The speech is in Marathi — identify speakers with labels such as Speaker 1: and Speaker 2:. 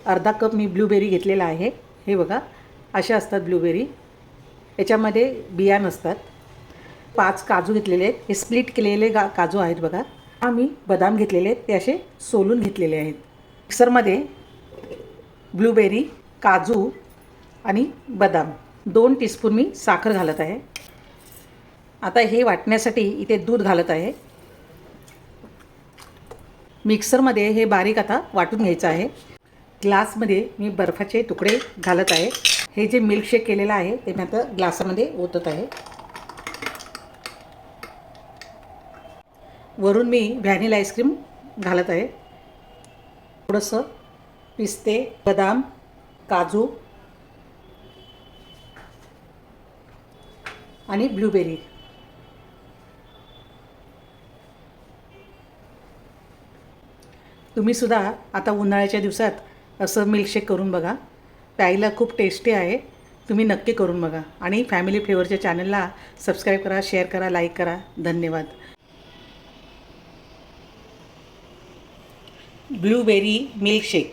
Speaker 1: अर्धा कप मी ब्लूबेरी घेतलेला आहे। हे बघा, अशा असतात ब्लूबेरी, याच्यामध्ये बिया नसतात। 5 काजू घेतलेले आहेत, हे स्प्लिट केलेले काजू आहेत बघा। मी बदाम घेतलेले आहेत, ते असे सोलून घेतलेले आहेत। मिक्सरमध्ये ब्लूबेरी, काजू आणि बदाम 2 टीस्पून मी साखर घालत आहे। आता हे वाटण्यासाठी इथे दूध घालत आहे। मिक्सरमध्ये हे बारीक आता वाटून घ्यायचं आहे। ग्लासमध्ये मी बर्फाचे तुकडे घालत आहे। हे जे मिल्कशेक केलेलं आहे ते मी आता ग्लासामध्ये ओतत आहे। वरून मी व्हॅनिला आईस्क्रीम घालत आहे। थोडंसं पिस्ते, बदाम, काजू आणि ब्लूबेरी। तुम्ही सुद्धा आता उन्हाळ्याच्या दिवसात असं मिल्कशेक करून बघा, प्यायला खूप टेस्टी आहे। तुम्ही नक्की करून बघा आणि फॅमिली फ्लेवरच्या चॅनलला सबस्क्राईब करा, शेअर करा, लाईक करा। धन्यवाद। Blueberry milkshake